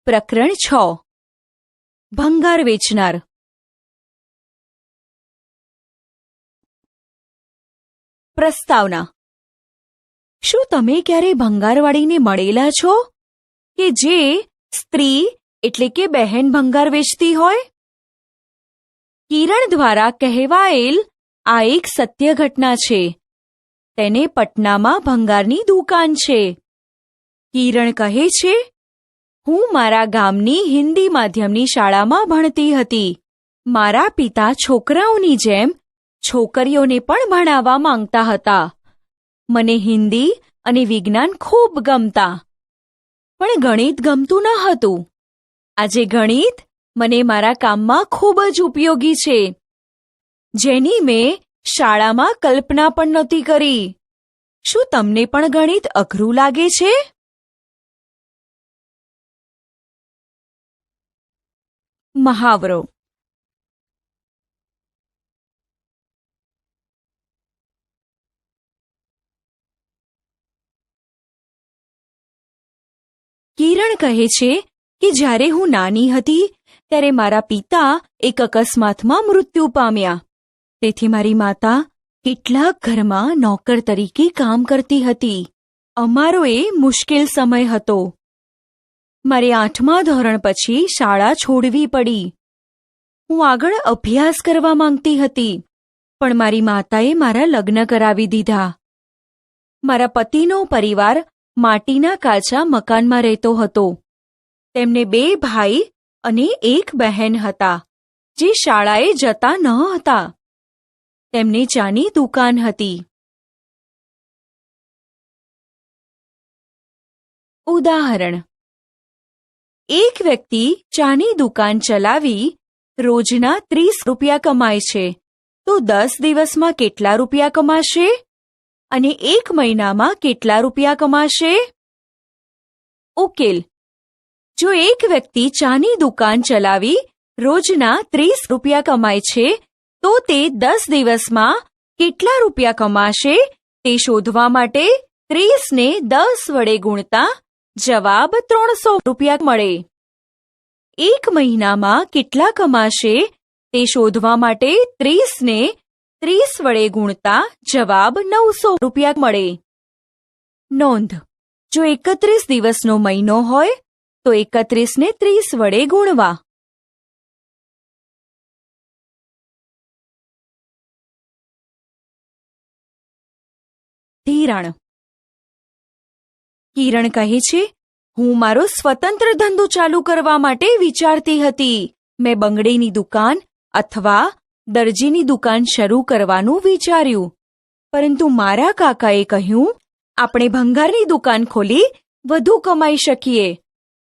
પ્રકરણ 6 ભંગાર વેચનાર. પ્રસ્તાવના. શું તમે ક્યારે ભંગારવાળીને મળેલા છો કે જે સ્ત્રી એટલે કે બહેન ભંગાર વેચતી હોય? કિરણ દ્વારા કહેવાયેલ આ એક સત્ય ઘટના છે. તેને પટનામાં ભંગારની દુકાન છે. કિરણ કહે છે, હું મારા ગામની હિન્દી માધ્યમની શાળામાં ભણતી હતી. મારા પિતા છોકરાઓની જેમ છોકરીઓને પણ ભણાવવા માંગતા હતા. મને હિન્દી અને વિજ્ઞાન ખૂબ ગમતા, પણ ગણિત ગમતું ન હતું. આજે ગણિત મને મારા કામમાં ખૂબ જ ઉપયોગી છે, જેની મેં શાળામાં કલ્પના પણ નહોતી કરી. શું તમને પણ ગણિત અઘરું લાગે છે? મહાવરો. કિરણ કહે છે કે જ્યારે હું નાની હતી ત્યારે મારા પિતા એક અકસ્માતમાં મૃત્યુ પામ્યા. તેથી મારી માતા કેટલાક ઘરમાં નોકર તરીકે કામ કરતી હતી. અમારો એ મુશ્કેલ સમય હતો. મારે 8મા ધોરણ પછી શાળા છોડવી પડી. હું આગળ અભ્યાસ કરવા માંગતી હતી, પણ મારી માતાએ મારા લગ્ન કરાવી દીધા. મારા પતિનો પરિવાર માટીના કાચા મકાનમાં રહેતો હતો. તેમને 2 ભાઈ અને 1 બહેન હતા, જે શાળાએ જતા ન હતા. તેમને ચાની દુકાન હતી. ઉદાહરણ. એક વ્યક્તિ ચાની દુકાન ચલાવી રોજના 30 રૂપિયા કમાય છે, તો 10 દિવસમાં કેટલા રૂપિયા કમાશે અને 1 મહિનામાં કેટલા રૂપિયા કમાશે? ઉકેલ. જો એક વ્યક્તિ ચાની દુકાન ચલાવી રોજના 30 રૂપિયા કમાય છે, તો તે 10 દિવસમાં કેટલા રૂપિયા કમાશે તે શોધવા માટે 30 ને 10 વડે ગુણતા જવાબ 300 રૂપિયા મળે. 1 મહિનામાં કેટલા કમાશે તે શોધવા માટે 30 ને 30 વડે ગુણતા જવાબ 900 રૂપિયા મળે. નોંધ. જો 31 દિવસનો મહિનો હોય તો 31 ને 30 વડે ગુણવા. ધિરાણ. કિરણ કહે છે, હું મારો સ્વતંત્ર ધંધો ચાલુ કરવા માટે વિચારતી હતી. મેં બંગડીની દુકાન અથવા દરજીની દુકાન શરૂ કરવાનું વિચાર્યું, પરંતુ મારા કાકાએ કહ્યું, આપણે ભંગારની દુકાન ખોલી વધુ કમાઈ શકીએ.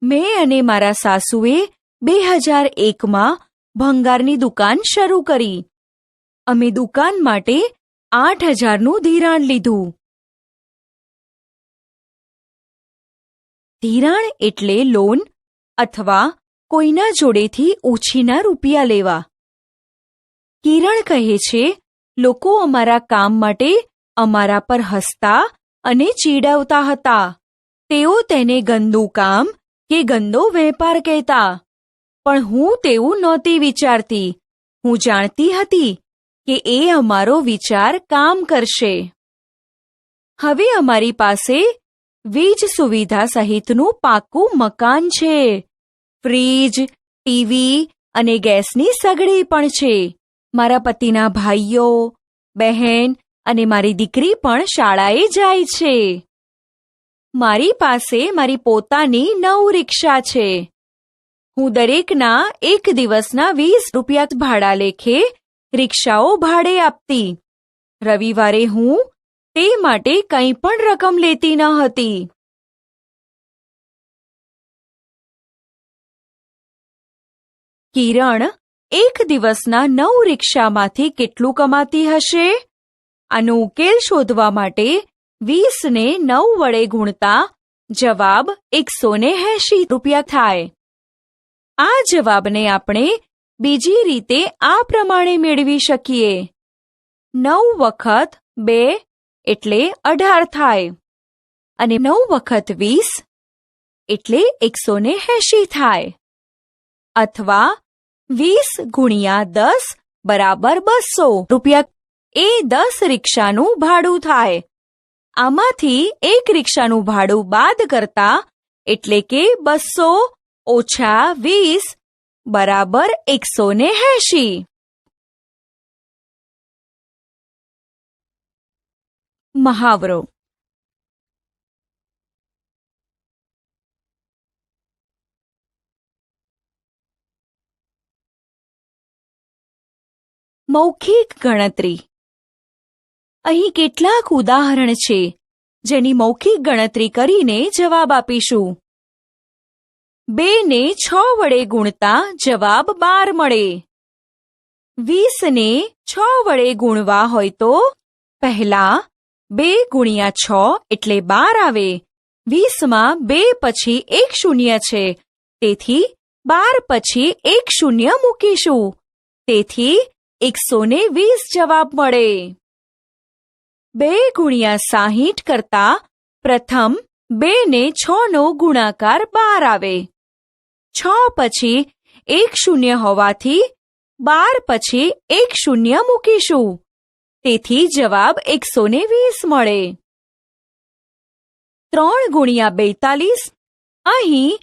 મેં અને મારા સાસુએ 2001માં ભંગારની દુકાન શરૂ કરી. અમે દુકાન માટે 8,000નું ધિરાણ લીધું. ધિરાણ એટલે લોન અથવા કોઈના જોડેથી ઉછીના રૂપિયા લેવા. કિરણ કહે છે, લોકો અમારા કામ માટે અમારા પર હસતા અને ચીડવતા હતા. તેઓ તેને ગંદુ કામ કે ગંદો વેપાર કહેતા, પણ હું તેવું નહોતી વિચારતી. હું જાણતી હતી કે એ અમારો વિચાર કામ કરશે. હવે અમારી પાસે વીજ સુવિધા સહિતનું પાકું મકાન છે. ફ્રીજ, ટીવી અને ગેસની સગડી પણ છે. મારા પતિના ભાઈઓ, બહેન અને મારી દીકરી પણ શાળાએ જાય છે. મારી પાસે મારી પોતાની 9 રિક્ષા છે. હું દરેકના 1 દિવસના 20 રૂપિયા ભાડા લેખે રિક્ષાઓ ભાડે આપતી. રવિવારે હું તે માટે કંઈ પણ રકમ લેતી ન હતી. કિરણ 1 દિવસના 9 રિક્ષામાંથી કેટલું કમાતી હશે? આનો ઉકેલ શોધવા માટે 20 ને 9 વડે ગુણતા જવાબ 180 રૂપિયા થાય. આ જવાબને આપણે બીજી રીતે આ પ્રમાણે મેળવી શકીએ. 9 વખત 2 એટલે 18 થાય અને 9 વખત 20 એટલે 180 થાય. અથવા 20 ગુણ્યા 10 બરાબર 200 રૂપિયા. એ 10 રિક્ષાનું ભાડું થાય. આમાંથી એક રિક્ષાનું ભાડું બાદ કરતા એટલે કે 200 ઓછા 20 બરાબર 180. મહાવરો. મૌખિક ગણતરી. અહીં કેટલાક ઉદાહરણ છે જેની મૌખિક ગણતરી કરીને જવાબ આપીશું. 2 ને 6 વડે ગુણતા જવાબ 12 મળે. 20 ને 6 વડે ગુણવા હોય તો પહેલા 2 ગુણ્યા 6 એટલે 12 આવે. 20માં 2 પછી 1 શૂન્ય છે, તેથી 12 પછી 1 શૂન્ય મૂકીશું. તેથી 120 જવાબ મળે. 2 ગુણ્યા 60 કરતા પ્રથમ 2 ને 6 નો ગુણાકાર 12 આવે. 6 પછી 1 શૂન્ય હોવાથી 12 પછી 1 શૂન્ય મૂકીશું. તેથી જવાબ 120 મળે. 3 ગુણ્યા 42. અહીં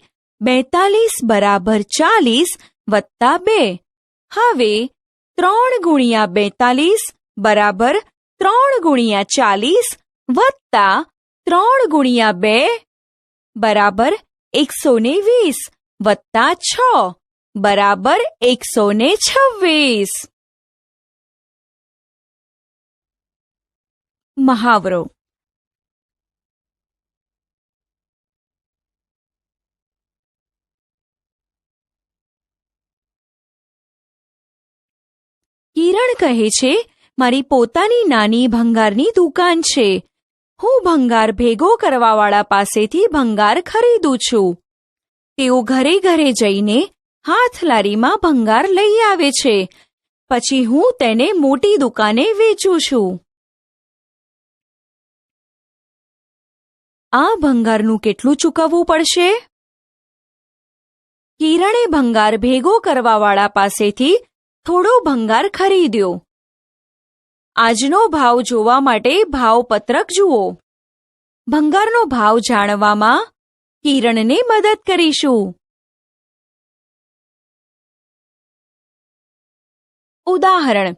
42 બરાબર 40 વત્તા 2. હવે 3 ગુણ્યા 42 બરાબર 3 ગુણ્યા 40 વત્તા 3 ગુણ્યા 2 બરાબર 120 વત્તા 6 બરાબર 126. મહાવરો. કિરણ કહે છે, મારી પોતાની નાની ભંગારની દુકાન છે. હું ભંગાર ભેગો કરવાવાળા પાસેથી ભંગાર ખરીદું છું. તેઓ ઘરે ઘરે જઈને હાથલારીમાં ભંગાર લઈ આવે છે. પછી હું તેને મોટી દુકાને વેચું છું. આ ભંગારનું કેટલું ચૂકવવું પડશે? કિરણે ભંગાર ભેગો કરવાવાળા પાસેથી થોડો ભંગાર ખરીદ્યો. આજનો ભાવ જોવા માટે ભાવપત્રક જુઓ. ભંગારનો ભાવ જાણવામાં કિરણને મદદ કરીશું. ઉદાહરણ.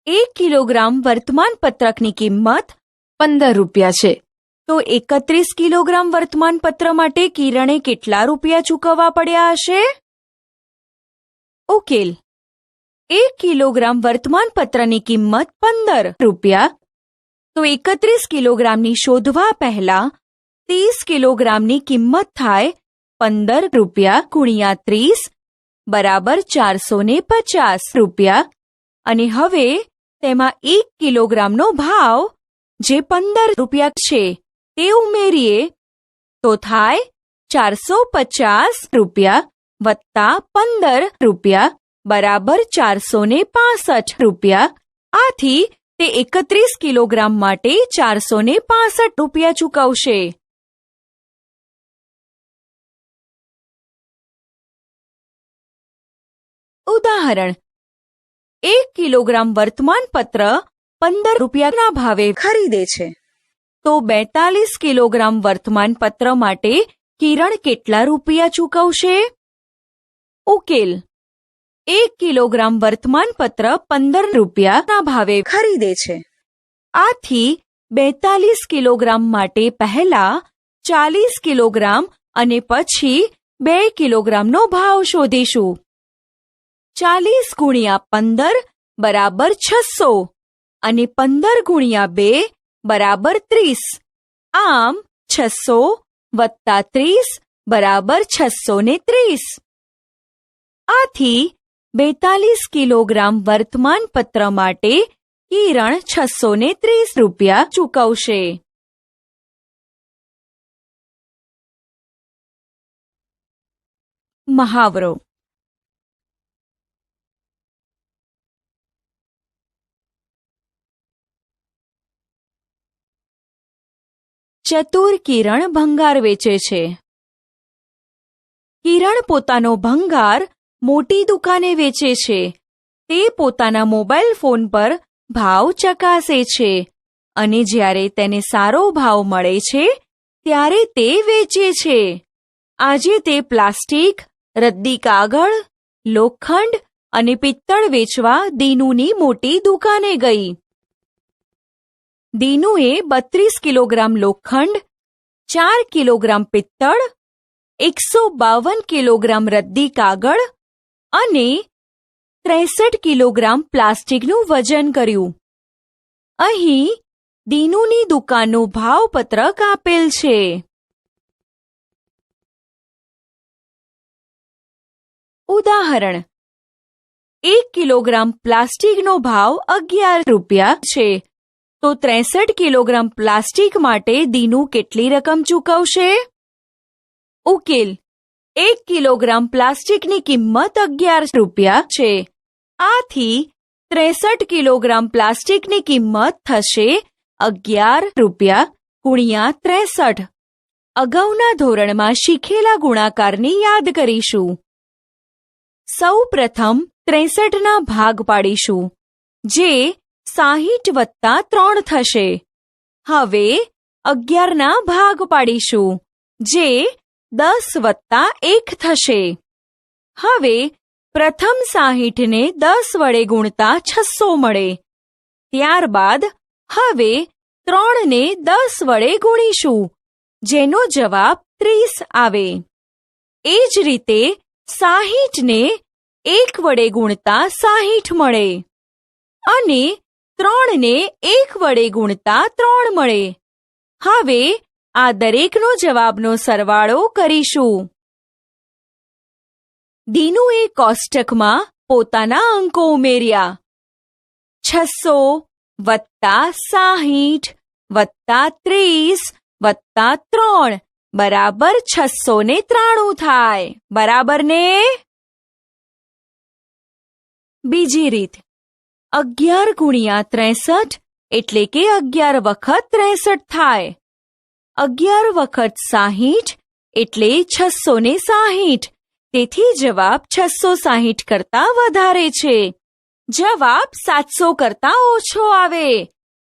1 કિલોગ્રામ વર્તમાનપત્રકની કિંમત 15 રૂપિયા છે. તો 31 કિલોગ્રામ વર્તમાનપત્ર માટે કિરણે કેટલા રૂપિયા ચૂકવવા પડ્યા હશે? ઉકેલ. 1 કિલોગ્રામ વર્તમાનપત્રની કિંમત 15 રૂપિયા. તો 31 કિલોગ્રામની શોધવા પહેલા 30 કિલોગ્રામની કિંમત થાય 15 રૂપિયા ગુણ્યા 30 બરાબર 450 રૂપિયા. અને હવે તેમાં 1 કિલોગ્રામનો ભાવ જે 15 રૂપિયા છે તે ઉમેરીએ તો થાય 450 રૂપિયા વત્તા 15 રૂપિયા બરાબર 465 રૂપિયા. આથી તે 31 કિલોગ્રામ માટે 465 રૂપિયા ચૂકવશે. ઉદાહરણ. 1 કિલોગ્રામ વર્તમાનપત્ર 15 રૂપિયાના ભાવે ખરીદે છે. તો 42 કિલોગ્રામ વર્તમાનપત્ર માટે કિરણ કેટલા રૂપિયા ચૂકવશે? ઉકેલ. 1 કિલોગ્રામ વર્તમાનપત્ર 15 રૂપિયાના ભાવે ખરીદે છે. આથી 42 કિલોગ્રામ માટે પહેલા 40 કિલોગ્રામ અને પછી 2 કિલોગ્રામનો ભાવ શોધીશું. 40 ગુણ્યા 15 બરાબર 600 અને 15 ગુણ્યા 2 બરાબર 30. આમ 600 વત્તા 30 બરાબર 630. આથી 42 કિલોગ્રામ વર્તમાનપત્ર માટે કિરણ 630 રૂપિયા ચૂકવશે. મહાવરો. ચતુર કિરણ ભંગાર વેચે છે. કિરણ પોતાનો ભંગાર મોટી દુકાને વેચે છે. તે પોતાના મોબાઈલ ફોન પર ભાવ ચકાસે છે અને જ્યારે તેને સારો ભાવ મળે છે ત્યારે તે વેચે છે. આજે તે પ્લાસ્ટિક, રદ્દી કાગળ, લોખંડ અને પિત્તળ વેચવા દીનુની મોટી દુકાને ગઈ. દીનુએ 32 કિલોગ્રામ લોખંડ, 4 કિલોગ્રામ પિત્તળ, 152 કિલોગ્રામ રદ્દી કાગળ અને 63 કિલોગ્રામ પ્લાસ્ટિકનું વજન કર્યું. અહીં દીનુની દુકાનનું ભાવપત્રક આપેલ છે. ઉદાહરણ: 1 કિલોગ્રામ પ્લાસ્ટિકનો ભાવ 11 રૂપિયા છે, તો 63 કિલોગ્રામ પ્લાસ્ટિક માટે દીનુ કેટલી રકમ ચૂકવશે? ઉકેલ: 1 કિલોગ્રામ પ્લાસ્ટિકની કિંમત 11 રૂપિયા છે. આથી 63 કિલોગ્રામ પ્લાસ્ટિકની કિંમત થશે 11 રૂપિયા ગુણ્યા 63. અગાઉના ધોરણમાં શીખેલા ગુણાકારની યાદ કરીશું. સૌ પ્રથમ 63ના ભાગ પાડીશું, જે 60 + 3 થશે. હવે 11ના ભાગ પાડીશું, જે 10 + 1 થશે. હવે પ્રથમ 60ને 10 વડે ગુણતા 600 મળે. ત્યારબાદ હવે 3ને 10 વડે ગુણીશું, જેનો જવાબ 30 આવે. એ જ રીતે 60ને 1 વડે ગુણતા 60 મળે અને 3ને 1 વડે ગુણતા 3 મળે. હવે આ દરેકનો જવાબનો સરવાળો કરીશું. દીનુએ કોષ્ટકમાં પોતાના અંકો ઉમેર્યા. 600 + 60 + 30 + 3 બરાબર 693 થાય. બરાબર ને? બીજી રીત: 11 ગુણ્યા 63 એટલે કે 11 વખત 63 થાય. 11 વખત 60 એટલે 660. તેથી જવાબ 660 કરતા વધારે છે. જવાબ 700 કરતા ઓછો આવે,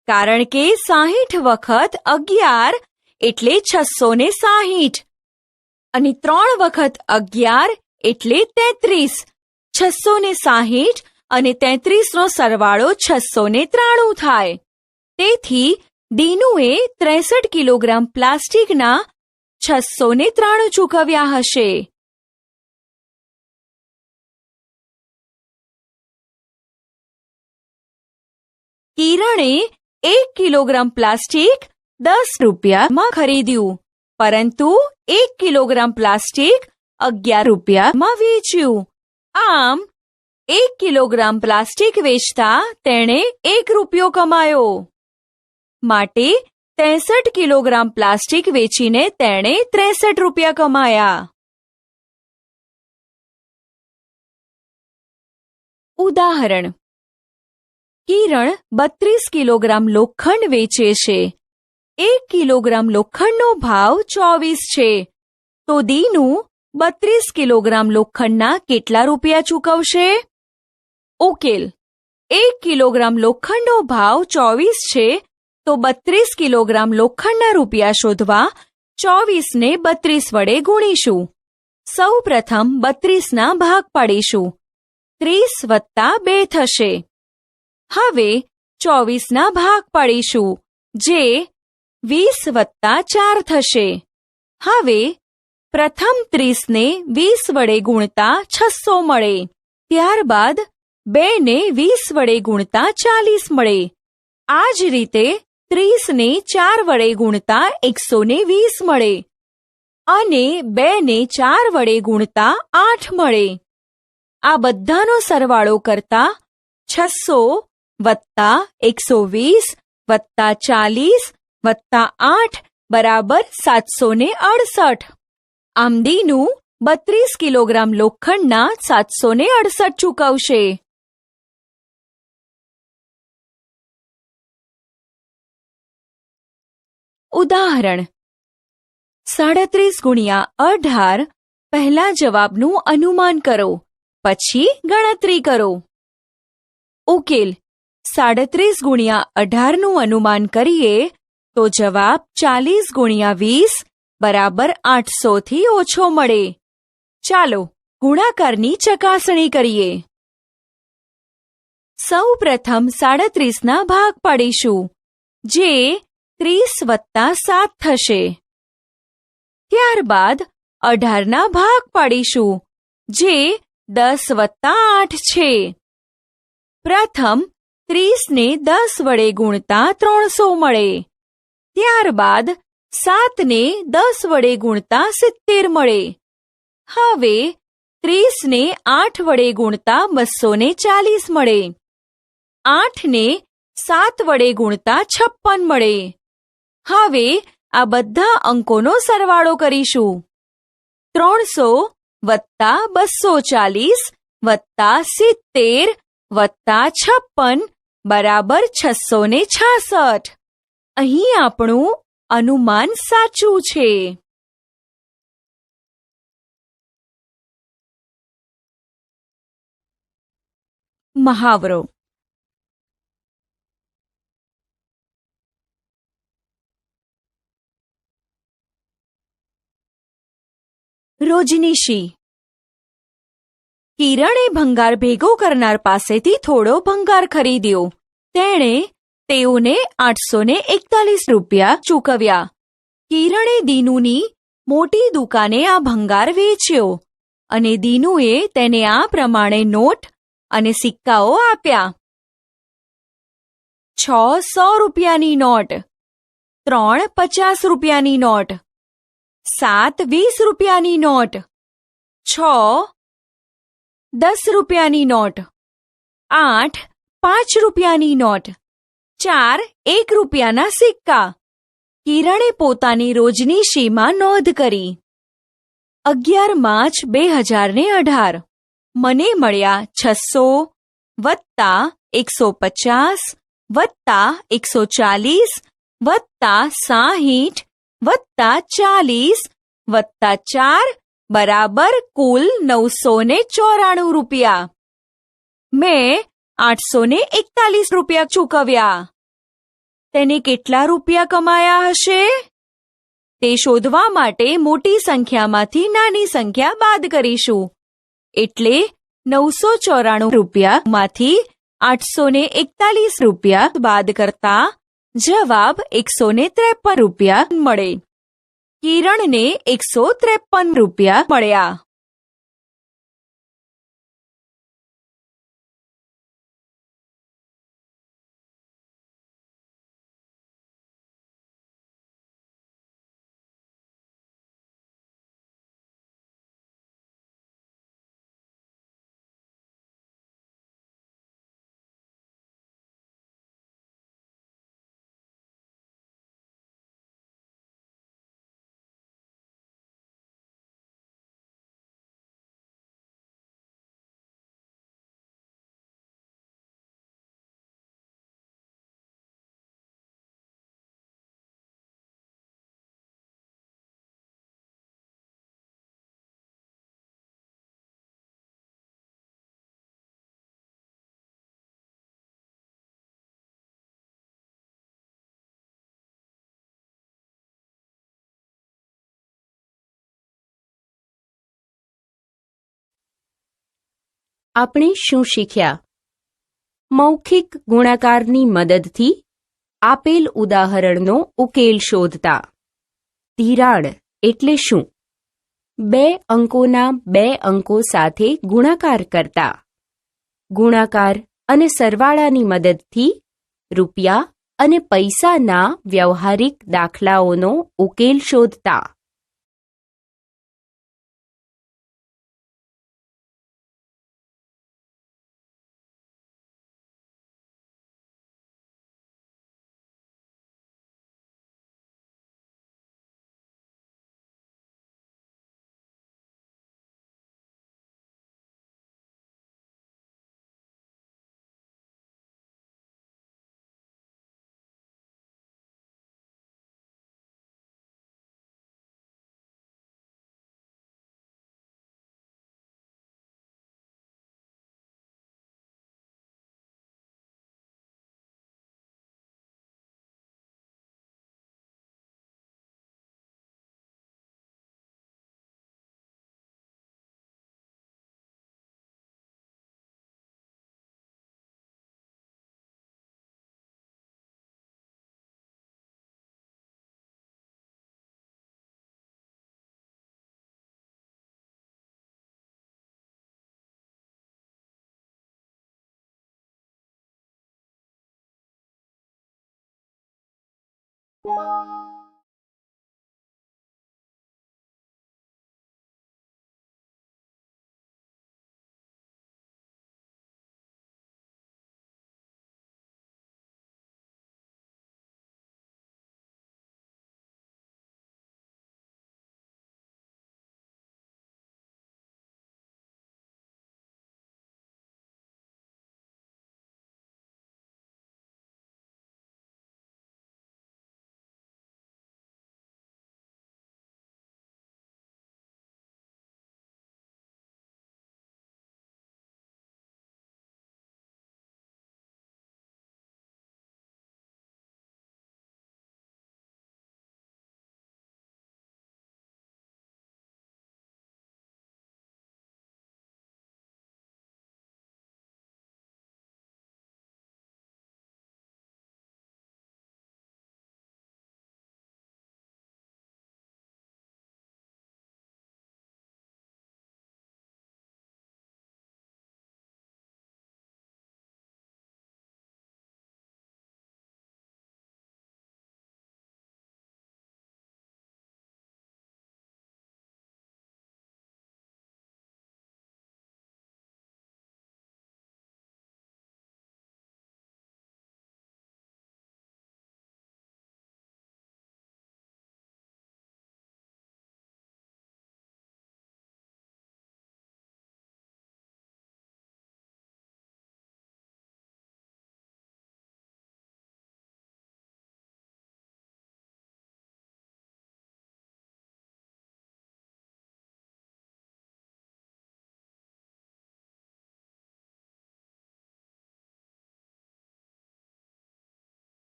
કારણ કે 60 વખત 11 એટલે 660 અને 3 વખત 11 એટલે 33. 660 અને 33નો સરવાળો 693 થાય. તેથી દીનુએ 63 કિલોગ્રામ પ્લાસ્ટિકના 693 ચૂકવ્યા હશે. કિરણે 1 કિલોગ્રામ પ્લાસ્ટિક 10 રૂપિયામાં ખરીદ્યું, પરંતુ 1 કિલોગ્રામ પ્લાસ્ટિક 11 રૂપિયામાં વેચ્યું. આમ 1 કિલોગ્રામ પ્લાસ્ટિક વેચતા તેણે 1 રૂપિયો કમાયો. માટે 63 કિલોગ્રામ પ્લાસ્ટિક વેચીને તેણે 63 રૂપિયા કમાયા. ઉદાહરણ: કિરણ 32 કિલોગ્રામ લોખંડ વેચે છે. 1 કિલોગ્રામ લોખંડનો ભાવ 24 છે, તો દીનુ 32 કિલોગ્રામ લોખંડના કેટલા રૂપિયા ચૂકવશે? ઉકેલ: 1 કિલોગ્રામ લોખંડનો ભાવ 24 છે, તો 32 કિલોગ્રામ લોખંડના રૂપિયા શોધવા 24ને 32 વડે ગુણીશું. સૌ પ્રથમ 32ના ભાગ પાડીશું. 30 + 2 થશે. હવે 24ના ભાગ પાડીશું, જે 20 + 4 થશે. હવે પ્રથમ 30ને 20 વડે ગુણતા 600 મળે. ત્યારબાદ 2ને 20 વડે ગુણતા 40 મળે. આ જ રીતે 30ને 4 વડે ગુણતા 120 મળે અને 2ને 4 વડે ગુણતા 8 મળે. આ બધાનો સરવાળો કરતા 600 + 120 + 40 + 8 બરાબર 768. આમ દીનુ 32 કિલોગ્રામ લોખંડના 768 ચૂકવશે. ઉદાહરણ: 37 × 18 પહેલા જવાબનું અનુમાન કરો, પછી ગણતરી કરો. ઉકેલ: 37 ગુણ્યા 18નું અનુમાન કરીએ તો જવાબ 40 ગુણ્યા 20 બરાબર 800 થી ઓછો મળે. ચાલો ગુણાકારની ચકાસણી કરીએ. સૌ પ્રથમ 37ના ભાગ પાડીશું, જે 30 વત્તા 7 થશે. ત્યારબાદ 18ના ભાગ પાડીશું, જે 10 વત્તા 8 છે. પ્રથમ 30ને 10 વડે ગુણતા 300 મળે. ત્યારબાદ 7ને 10 વડે ગુણતા 70 મળે. હવે 30ને 8 વડે ગુણતા 240 મળે. 8ને 7 વડે ગુણતા 56 મળે. હવે આ બધા અંકોનો સરવાળો કરીશું. 300 વત્તા 240 વત્તા 70 વત્તા 56 બરાબર 666. અહીં આપણું અનુમાન સાચું છે. મહાવરો: રોજનીશી. કિરણે ભંગાર ભેગો કરનાર પાસેથી થોડો ભંગાર ખરીદ્યો. તેણે તેઓને 841 રૂપિયા ચૂકવ્યા. કિરણે દીનુની મોટી દુકાને આ ભંગાર વેચ્યો અને દીનુએ તેને આ પ્રમાણે નોટ અને સિક્કાઓ આપ્યા: 6 100 રૂપિયાની નોટ, 3 50 રૂપિયાની નોટ, 7 20 રૂપિયાની નોટ, 6 10 રૂપિયાની નોટ, 8 5 રૂપિયાની નોટ, 4 1 રૂપિયાના સિક્કા. કિરણે પોતાની રોજનીશીમાં નોંધ કરી: 11 માર્ચ 2018 મને મળ્યા 600 વત્તા 150 વત્તા 140 વત્તા 60 વત્તા 40 વત્તા 4 બરાબર કુલ 994 રૂપિયા. મેં 841 રૂપિયા ચૂકવ્યા. તેને કેટલા રૂપિયા કમાયા હશે? તે શોધવા માટે મોટી સંખ્યામાંથી નાની સંખ્યા બાદ કરીશું. એટલે 994 રૂપિયામાંથી 841 રૂપિયા બાદ કરતા જવાબ 153 રૂપિયા મળે. કિરણને 153 રૂપિયા મળ્યા. આપણે શું શીખ્યા? મૌખિક ગુણાકારની મદદથી આપેલ ઉદાહરણનો ઉકેલ શોધતા. ધિરાણ એટલે શું? 2 અંકોના 2 અંકો સાથે ગુણાકાર કરતા. ગુણાકાર અને સરવાળાની મદદથી રૂપિયા અને પૈસાના વ્યવહારિક દાખલાઓનો ઉકેલ શોધતા.